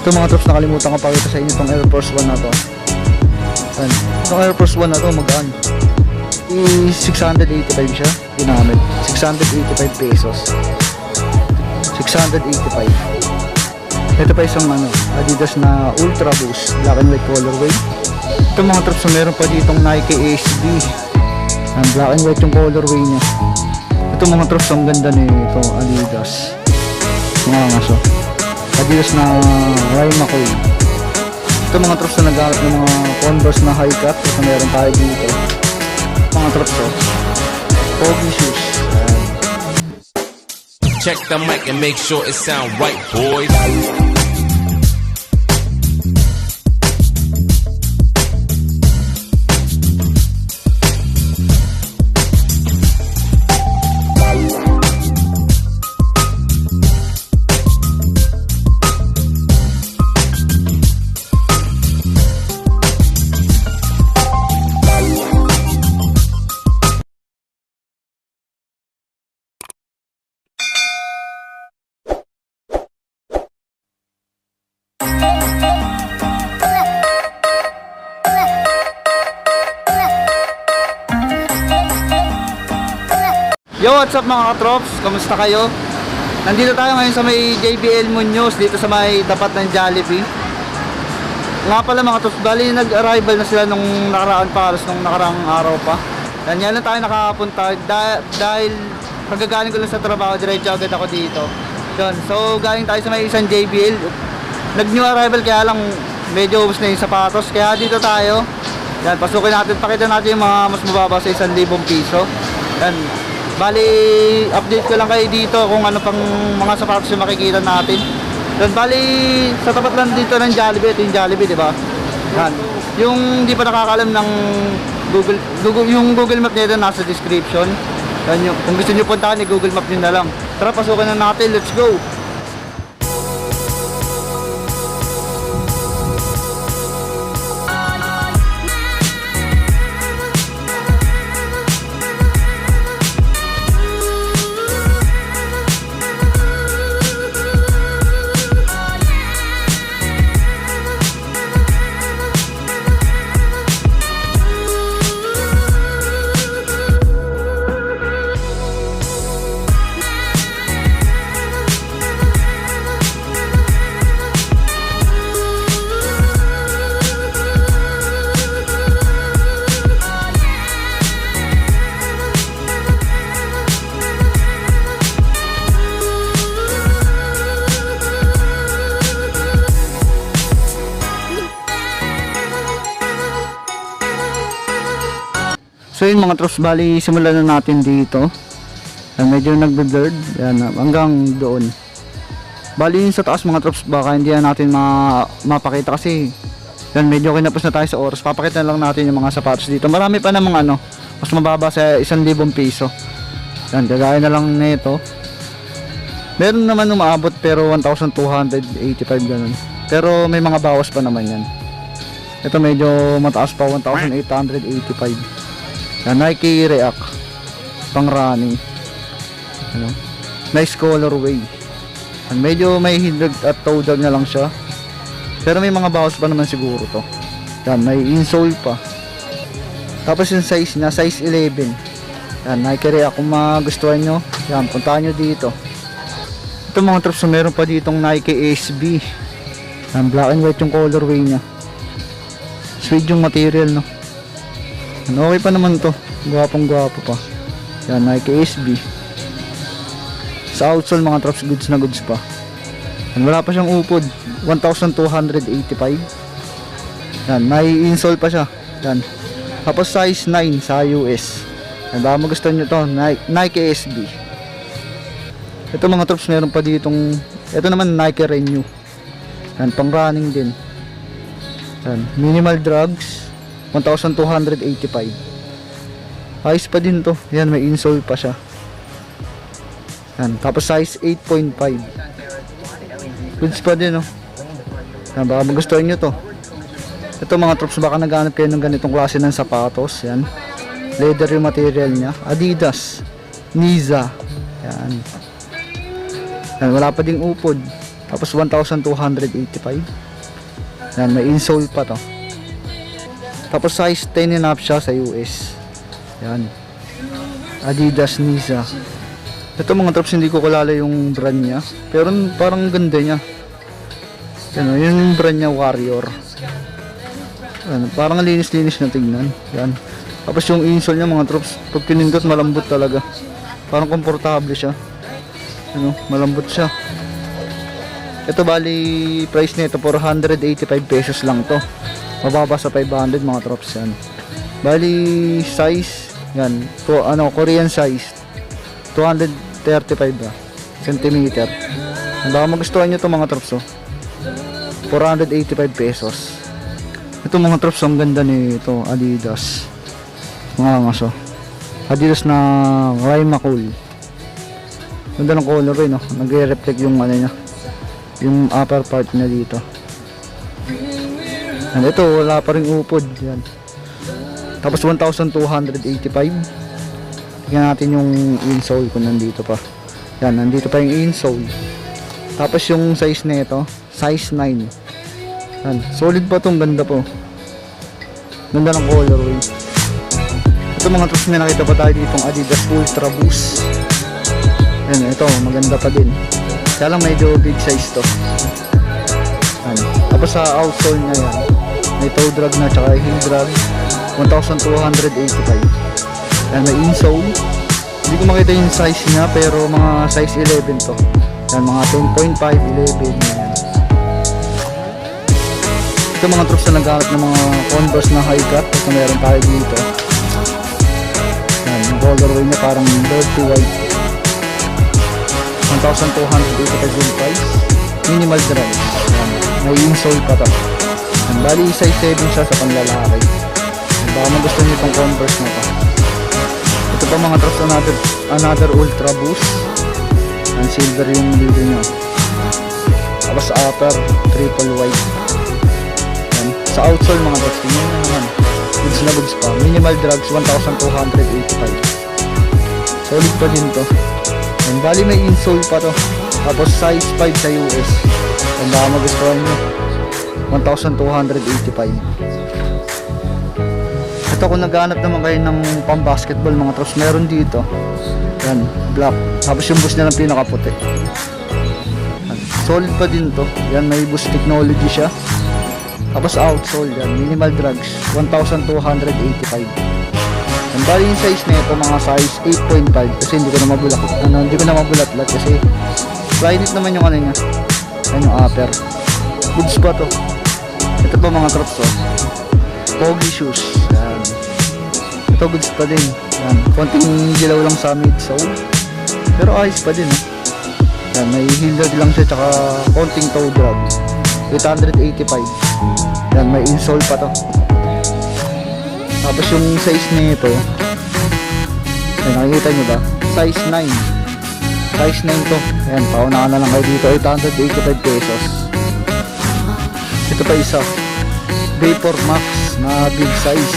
Ito mga troops, nakalimutan ko pakita sa inyo itong Air Force 1 na to. Yan. Itong Air Force 1 na to, magaan. 685 siya, ginamit. 685 pesos. 685. Ito pa isang Adidas na Ultra Boost, black and white colorway. Ito mga troops, meron pa ditong Nike SB. Black and white yung colorway niya. Ito mga troops, ang ganda nito, Adidas. Mga ngaso. Adidas na Ryan McCoy. Ito mga troops na nagagamit ng mga Converse na high cut. Ito meron tayo dito. Mga troops, Pogi shoes. Check the mic and make sure it sound right, boys. Yo, what's up mga katrops? Kamusta kayo? Nandito tayo ngayon sa may JBL Muñoz, dito sa may tapat ng Jollibee. Nga pala mga katrops, bali nag-arrival na sila nung nakaraan paros, nung nakaraang araw pa. Yan lang tayo nakapunta dahil pagkagaling ko lang sa trabaho, diretso agad ako dito. Yun, so galing tayo sa may isang JBL. Nag-new arrival kaya lang medyo ubos na yung sapatos, kaya dito tayo. Yan, pasukin natin, pakita natin yung mga mas mababa sa 1,000 piso. Yan. Bali, update ko lang kayo dito kung ano pang mga sapatos yung makikita natin. Then, bali, sa tapat lang dito ng Jollibee, ito yung Jollibee, di ba? Yan. Yung di pa nakakalam ng yung Google Map nito nasa description. Yan yung, kung gusto nyo puntahan, i-Google Map nyo na lang. Tara, pasukin na natin, let's go! So yun mga troops, bali simulan na natin dito. Medyo nagbe-blurred. Yan, hanggang doon. Bali yun sa taas mga troops, baka hindi na natin mapakita kasi yan, medyo kinapos na tayo sa oras. Papakita na lang natin yung mga sapatos dito. Marami pa namang mas mababa sa 1,000 piso. Yan, kagaya na lang nito. Meron naman umaabot pero 1,285 ganun. Pero may mga bawas pa naman yan. Ito medyo mataas pa, 1,885. Nike React pang running, nice colorway. Medyo may hindag at toe dog na lang siya, pero may mga bawas pa naman siguro to. Yan, may insole pa. Tapos yung size niya, size 11. Yan, Nike React, kung magustuhan nyo, yan, puntahan nyo dito. Ito mga troops, meron pa ditong Nike SB. Yan, black and white yung colorway niya. Suede yung material, no. Okay pa naman to, gwapong gwapo pa. Yan, Nike SB. Sa outsole mga troops, goods na goods pa. Yan, wala pa siyang upod, 1,285. Yan, may insole pa siya. Yan, tapos size 9 sa US. Yan, baka magustuhan nyo to, Nike SB. Ito mga troops, meron pa ditong, ito naman Nike Renew. Yan, pang running din. Yan, minimal drugs, 1,285. Ayos pa din to. Yan, may insole pa siya. Yan, tapos size 8.5. Goods pa din, no. Yan, baka magustuhan nyo to. Ito mga troops, baka naghanap kayo ng ganitong klase ng sapatos. Yan, leather yung material niya. Adidas, Niza. Yan. Yan, wala pa ding upod. Tapos 1,285. Yan, may insole pa to. Tapos size 10 and up siya sa US. Yan. Adidas Nisa. Ito mga trops, hindi ko kilala yung brand niya. Pero parang ganda niya. Yan, yun yung brand niya, Warrior. Yan, parang linis-linis na tingnan. Yan. Tapos yung insole niya mga trops, pag pinindot malambot talaga. Parang komportable siya. Ano, malambot siya. Ito bali price nito 485 pesos lang to. Mababa sa 500 mga trops yan. Bali size yan, to ano Korean size 235 centimeter. Baka magustuhan nyo to mga trops 485 pesos. Ito mga trops, ang ganda nito, Adidas. Mga ngaso. Adidas na Rima Cool. Ganda ng color no? Nagre-reflect yung ano niya, yung upper part niya dito. And ito, wala pa ring upod. Yan. Tapos 1,285. Tingnan natin yung insole kung nandito pa. Yan, nandito pa yung insole. Tapos yung size nito, size 9. Yan, solid pa tong, ganda po. Ganda ng colorway. Ito mga trops, may nakita pa tayo ditong Adidas Ultra Boost. Yan, ito, maganda pa din. Kaya lang medyo big size to. Yan. Tapos sa outsole niya yan, may toe drag na tsaka heel drag, 1,285. Yan, may insole. Hindi ko makita yung size niya pero mga size 11 to. Yan, mga 10.5, 11. Yan. Ito mga troops na naghanap ng mga Converse na high cut. Ito meron tayo dito. Yan, yung colorway niya parang dirty white. 1,285 yung price. Minimal drive. Yan, may insole pa to. Yan, bali size 7 siya sa panlalaki. Yan, baka magustuhan nyo itong Converse na to. Ito pa mga troops, another Ultra Boost. Yan, silver yung dito nyo. Tapos sa upper, triple white. Yan, sa outsole mga troops, tingnan nyo naman. Goods na goods pa. Minimal drugs, 1,285. Solid pa din to. Yan, bali may insole pa to. Tapos size 5 sa US. Yan, baka magustuhan nyo, 1,285. Ito kung naghahanap naman kayo ng pang basketball mga troops, meron dito. Yan, black. Tapos yung boost niya lang pinakaputi. Yan, solid pa din to. Yan, may boost technology siya. Tapos outsole yan, minimal drugs, 1,285. Yan, bali yung size na ito mga size 8.5 kasi hindi ko na mabulat. Hindi ko na mabulat-lat kasi flyknit naman yung ano niya. Yan yung upper. Goods pa to. Ito pa mga troops Pogi shoes. Yan. Ito goods pa din. Yan. Konting dilaw lang sa midsole. Pero ayos pa din. Yan. May heel drag lang siya tsaka konting toe drag. 885. Yan. May insole pa to. Tapos yung size nito. Yan. Nakikita nyo ba? Size 9. Size 9 to. Yan. Paunahan na lang kayo dito. 885 pesos. Ito pa isa. Vapor Max na big size.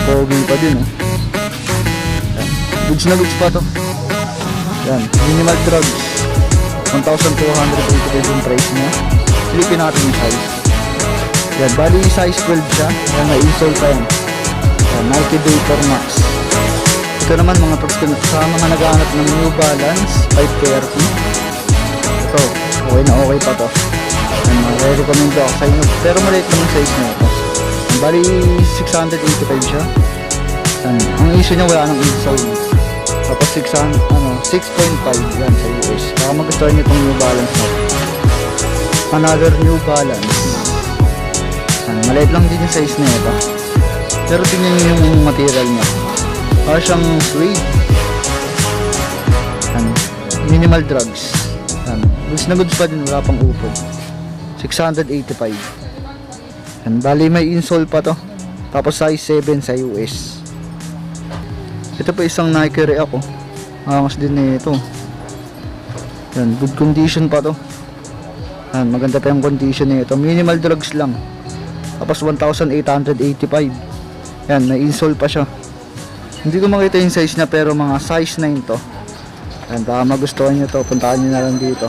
Pogi pa din Yan. Goods na goods pa to. Yan. Minimal drugs, 1,285 yung price niya. Silipin natin yung size. Yan. Bali size 12 siya. Yan. May insole pa yan. Yan. Nike Vapor Max. Ito naman mga troops, sa mga naghahanap ng New Balance 530. Ito. Okay na okay pa to. Re-recommend ako sa inyo pero maliit lang yung size na ito. Bali 685 siya. Ang issue niya wala nang insole. Tapos 6.5 yan sa US. Baka magustuhan niyo itong New Balance na. Another New Balance. Maliit lang din yung size na ito. Pero tingnan niyo yung material niya. Para siyang suede. Minimal drugs. Goods na goods pa din, wala pang upod. 685. Yan, bali may insole pa to. Tapos size 7 sa US. Ito pa isang Nike React angas din ito. Yan, good condition pa to. Yan, maganda pa yung condition nito. Minimal drugs lang. Tapos 1,885. Yan, may insole pa siya. Hindi ko makita yung size niya pero mga size 9 to. Yan, baka magustuhan nyo to, puntaan nyo na lang dito.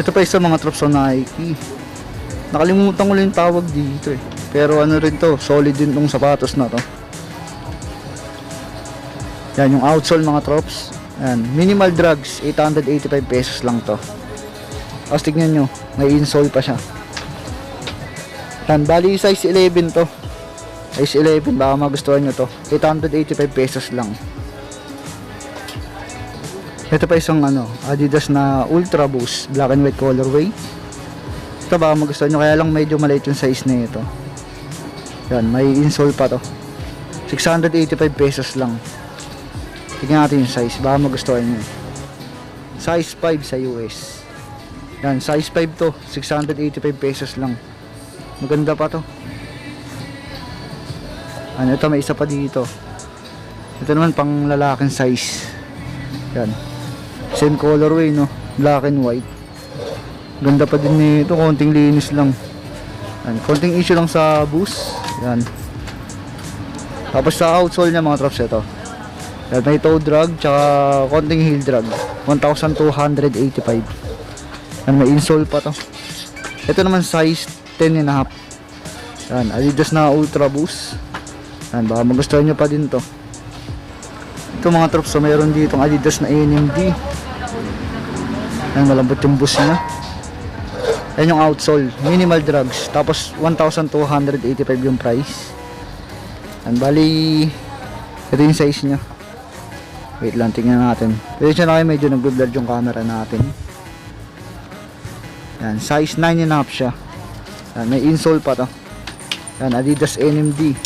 Ito pa isa mga trops sa Nike. Nakalimutan ko lang yung tawag dito eh. Pero ano rin to, solid din tong sapatos na to. Yan yung outsole mga trops. Yan, minimal drugs, 885 pesos lang to. Tapos tignan nyo, may insole pa siya. Yan, bali size 11 to. Size 11, baka magustuhan nyo to. 885 pesos lang. Ito pa isang ano, Adidas na Ultra Boost, black and white colorway. Ito baka magustuhan nyo, kaya lang medyo maliit yung size na ito. Yan, may insole pa to. 685 pesos lang. Tignan natin yung size, baka magustuhan nyo. Size 5 sa US. Yan, size 5 to, 685 pesos lang. Maganda pa to. Ano, ito may isa pa dito. Ito naman pang lalaking size. Yan. Same colorway, no? Black and white. Ganda pa din nito, konting linis lang. Yan, konting issue lang sa boost. Yan. Tapos sa outsole niya mga trops ito. Yan, may toe drag tsaka konting heel drag. 1,285. Yan, may insole pa to. Ito naman size 10.5. Yan, Adidas na Ultra Boost. Yan, baka magustuhan nyo pa din to. Ito mga trops, so mayroon dito ang Adidas na NMD. Yan, malambot yung boost niya. Yan yung outsole, minimal drugs. Tapos 1,285 yung price. Yan, bali ito yung size niya. Wait lang, tingnan natin. Pwede siya na kayo, medyo nag-blur yung camera natin. Yan, size 9.5 siya. Yan, may insole pa to. Yan, Adidas NMD.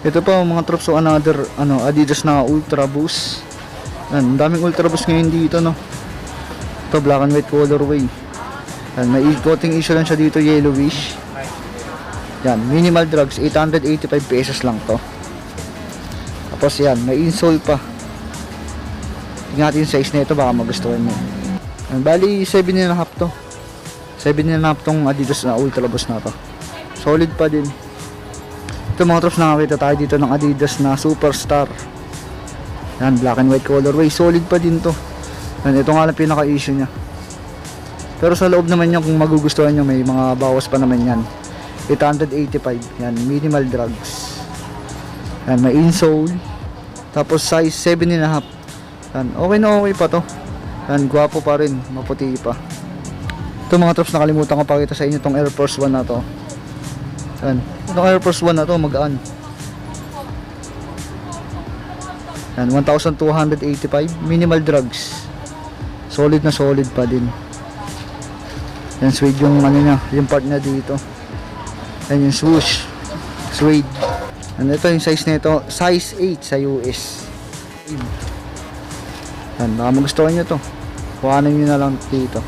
Ito pa mga trops, so another ano, Adidas na Ultra Boost. Yan, daming Ultra Boost ngayon dito, no. Ito black and white colorway. Yan, may coating issue lang siya dito, yellowish. Yan, minimal drugs, 885 pesos lang to. Tapos yan, may insole pa. Tingnan natin yung size na ito, baka magustuhan mo. Yan, bali 7.5 to. 7.5 tong Adidas na Ultra Boost na to. Solid pa din. Ito mga trops, nakakita tayo dito ng Adidas na Superstar. Yan, black and white colorway. Solid pa din to. Yan, ito nga lang pinaka-issue nya. Pero sa loob naman yan, kung magugustuhan nyo, may mga bawas pa naman yan. 885. Yan, minimal drugs. Yan, may insole. Tapos size 7.5. Yan, okay na okay pa to. Yan, gwapo pa rin. Maputi pa. Ito mga trops, nakalimutan ko pakita sa inyo itong Air Force 1 na to. Yan, itong Air Force 1 na to, magaan. Yan, 1,285. Minimal drugs. Solid na solid pa din. Yan, suede yung ano niya, yung part niya dito. Yan yung swoosh. Suede. Yan, ito yung size nito, size 8 sa US. Yan, baka magustuhan nyo to. Kuhanin nyo na lang dito.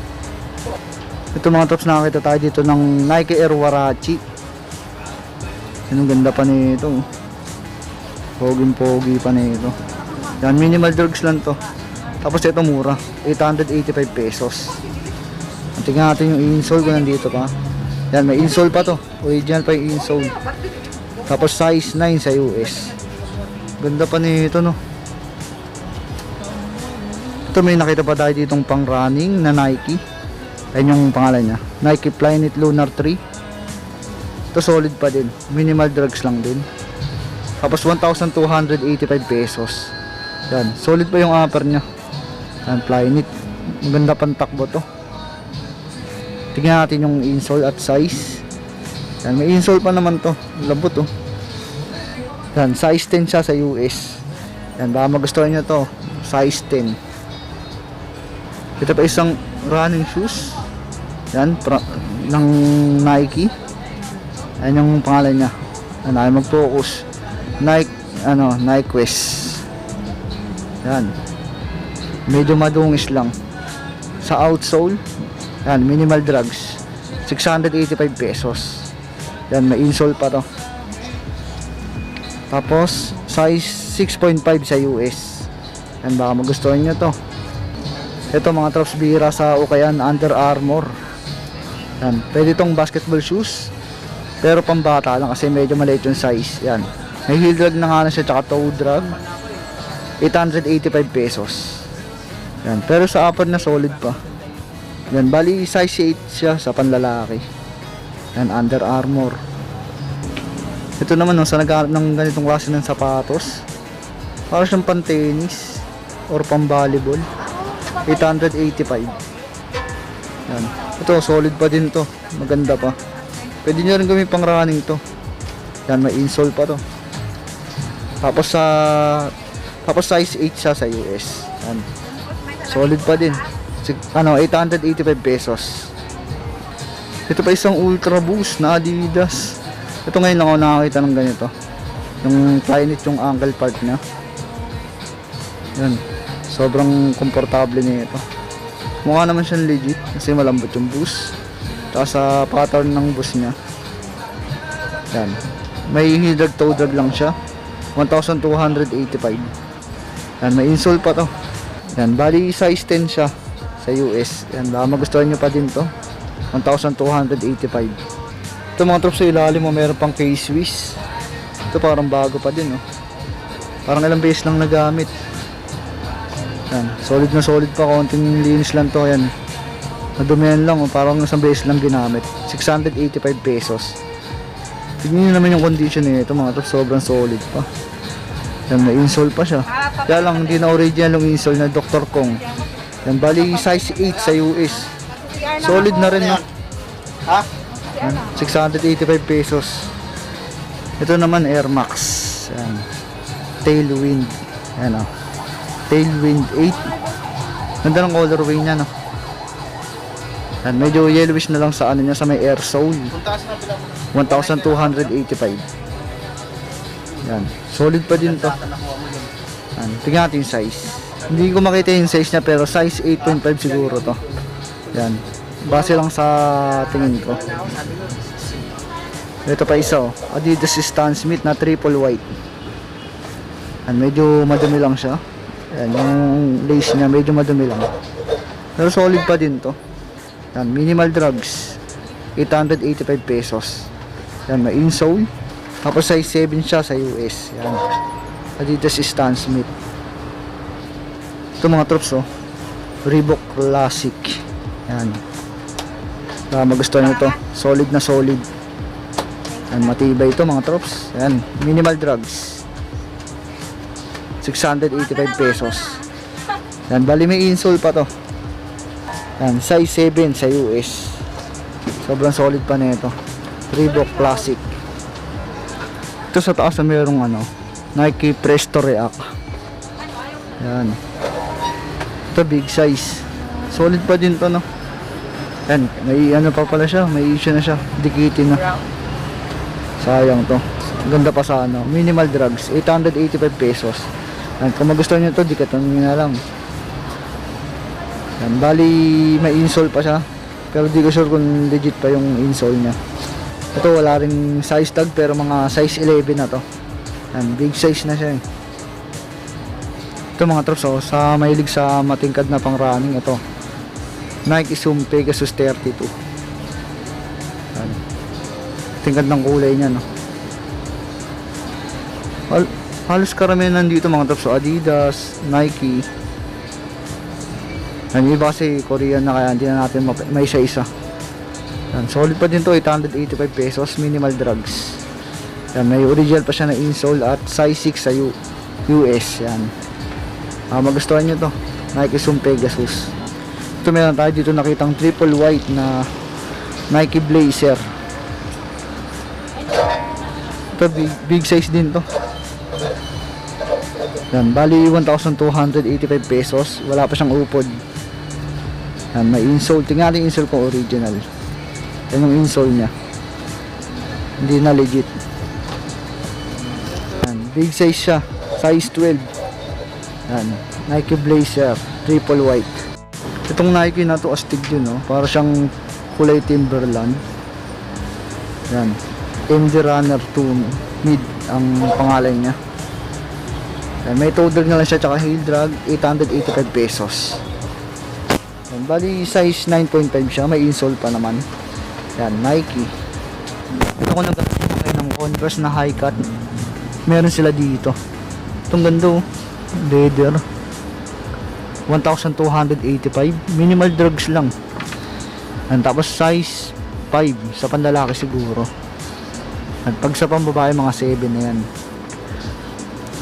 Ito mga tops, nakakita tayo dito ng Nike Air Warachi. Yan, ang ganda pa nito. Poging-pogi pa nito. Yan, minimal drugs lang to. Tapos ito mura, 885 pesos. Tingnan natin yung insole kung nandito pa. Yan, may insole pa to. Original pa yung insole. Tapos size 9 sa US. Ganda pa nito, no. Ito may nakita pa tayo ditong pang running na Nike. Ayan yung pangalan niya, Nike Flyknit Lunar 3. Ito solid pa din, minimal drugs lang din. Tapos 1,285 pesos. Yan, solid pa yung upper nya. Yan, Flyknit. Maganda pang takbo to. Tingnan natin yung insole at size. Yan, may insole pa naman to. Labot oh. Yan, size 10 siya sa US. Yan, baka magustuhan nyo to. Size 10. Ito pa isang running shoes. Yan, ng Nike. Yan yung pangalan niya. Yan, ay mag-focus. Nike, Nike Quest. Yan. Medyo madungis lang. Sa outsole, yan, minimal drugs. 685 pesos. Yan, may insole pa to. Tapos, size 6.5 sa US. Yan, baka magustuhan nyo to. Ito mga trops, bira sa Ukayan, Under Armour. Yan, pwede itong basketball shoes. Pero pambata lang kasi medyo maliit yung size. Yan, may heel drag na nga na siya, tsaka toe drag. 885 pesos. Yan, pero sa upper na solid pa. Yan, bali size 8 siya sa panlalaki. Yan, Under Armour. Ito naman, no, sa naghahanap ng ganitong klase ng sapatos, para siyang pan tennis or pang volleyball, 885. Yan, ito solid pa din to, maganda pa. Pwede nyo rin gawin pang running to. Yan, may insole pa to. Tapos size 8 siya sa US. Yan, solid pa din. 885 pesos. Ito pa isang Ultra Boost na Adidas. Ito ngayon lang ako nakakita ng ganito. Yung Flyknit yung ankle part niya. Yan, sobrang komportable niya ito. Mukha naman siyang legit kasi malambot yung boost. Tsaka sa pattern ng boost niya. Yan, may heel drag toe drag lang siya. 1,285. Yan, may insole pa to. Yan, bali size 10 siya sa US. Yan, baka magustuhan nyo pa din to. 1,285. Ito mga trops, sa ilalim mo meron pang K-Swiss. Ito parang bago pa din, oh. Parang ilang beses lang nagamit. Yan, solid na solid pa, konting linis lang to. Yan, nadumihan lang, oh. Parang isang beses lang ginamit. 685 pesos. Tignan nyo naman yung condition nito mga trops, sobrang solid pa. Yan, may insole pa siya. Kaya lang hindi na original yung insole na Dr. Kong. Yan, bali size 8 sa US. Solid na rin, no? Ha? Yan, 685 pesos. Ito naman Air Max. Yan, Tailwind. Yan, oh. Tailwind 8. Ganda ng colorway niya, no? Yan, medyo yellowish na lang sa ano niya, sa may air sole. 1,285. Yan, solid pa din to. Yan, tingnan natin yung size. Hindi ko makita yung size niya, pero size 8.5 siguro to. Yan, base lang sa tingin ko. Ito pa isa, oh. Adidas Stan Smith na triple white. Yan, medyo madumi lang siya. Yan, yung lace niya medyo madumi lang. Pero solid pa din to. Yan, minimal drugs, 885 pesos. Yan, may insole. Tapos size 7 siya sa US. Yan, Adidas Stan Smith. Ito mga trops, oh, Reebok Classic. Yan, magustuhan nyo to. Solid na solid. Yan, matibay ito mga trops. Yan, minimal drugs, 685 pesos. Yan, bali may insole pa to. Yan, size 7 sa US. Sobrang solid pa nito. Reebok Classic. Ito sa taas na mayroong ano, Nike Presto React. Yan, ito big size. Solid pa din to, no? Yan, may ano pa pala siya, may issue na siya, dikitin na. Sayang to. Ganda pa sa ano, minimal drugs, 885 pesos. Yan, kung magustuhan nyo to, dikatan nyo na lang. Yan, bali may insole pa siya, pero di ko sure kung legit pa yung insole nya. Ito wala ring size tag, pero mga size 11 na to. Yan, big size na siya, eh. Ito mga trops, oh, sa mahilig sa matingkad na pang running, ito Nike Zoom Pegasus 32. Yan, tingkad ng kulay nya, no? Halos karamihan nandito mga trops, so Adidas, Nike. Yan, iba kasi Korean na, kaya hindi na natin may isa-isa. Yan, solid pa din to, 885 pesos, minimal drugs. Yan, may original pa siya na insole at size 6 sa US. Yan, magustuhan nyo to, Nike Zoom Pegasus. Ito meron tayo dito nakitang triple white na Nike Blazer. Ito big size din to. Yan, bali 1,285 pesos. Wala pa siyang upod. Yan, may insole. Tingnan natin yung insole ko original. Yan yung insole nya, hindi na legit. Yan, big size siya, size 12. Yan, Nike Blazer triple white. Itong Nike na to astig din, no? Para siyang kulay Timberland. Yan, MD Runner 2 mid ang pangalan nya. Yan, may toe drag na lang siya, tsaka heel drag, 885 pesos. Yan, bali size 9.5 siya, may insole pa naman. Yan, Nike. Ito ko nagkakaroon ng Converse na high cut. Meron sila dito. Itong ganda, oh. Leather 1,285. Minimal drugs lang. And tapos size 5 sa panlalaki siguro. At pag sa pambabae mga 7 na yan.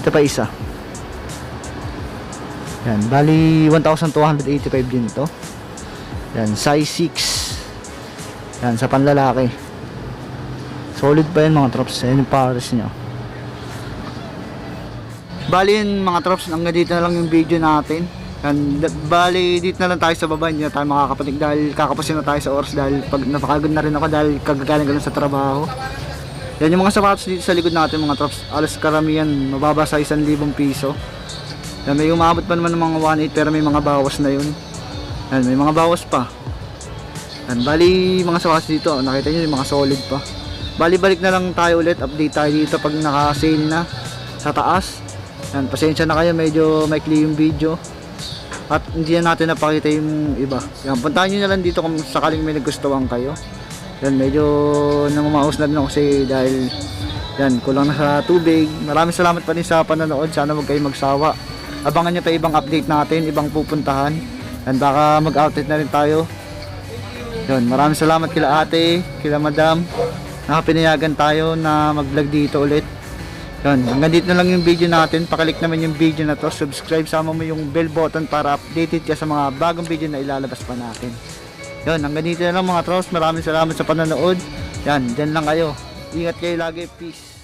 Ito pa isa. Yan, bali 1,285 din ito. Yan, size 6. Yan, sa panlalaki. Solid pa yan mga trops. Yan yung pares nyo. Bali yun mga trops, hanggang dito na lang yung video natin. Yan, bali dito na lang tayo sa baba. Hindi na tayo makakapatig dahil kakapusin na tayo sa oras. Dahil pag napakagod na rin ako dahil kagagaling sa trabaho. Yan yung mga sapatos dito sa likod natin mga trops. Alas karamihan, mababa sa 1,000 piso. Yan, may umabot pa naman ng mga 1,800 pero may mga bawas na yun. Yan, may mga bawas pa. Yan, bali mga sapatos dito, nakita nyo yung mga solid pa. Bali balik na lang tayo ulit, update tayo dito pag naka-sale na sa taas. Yan, pasensya na kayo, medyo maikli yung video. At hindi na natin napakita yung iba. Yan, puntahan nyo na lang dito kung sakaling may nagustuhan kayo. Yan, medyo namamaos na din ako kasi dahil yan, kulang na sa tubig. Maraming salamat pa rin sa panonood. Sana huwag kayo magsawa. Abangan nyo pa ibang update natin, ibang pupuntahan. Yan, baka mag-outlet na rin tayo. Yan, maraming salamat kila ate, kila madam. Nakapinayagan tayo na mag-vlog dito ulit. Yan, hanggang dito na lang yung video natin. Pakalik naman yung video na to. Subscribe, sama mo yung bell button para updated ka sa mga bagong video na ilalabas pa natin. Yan, hanggang dito na lang mga trops. Maraming salamat sa panonood. Yan, dyan lang kayo. Ingat kayo lagi. Peace.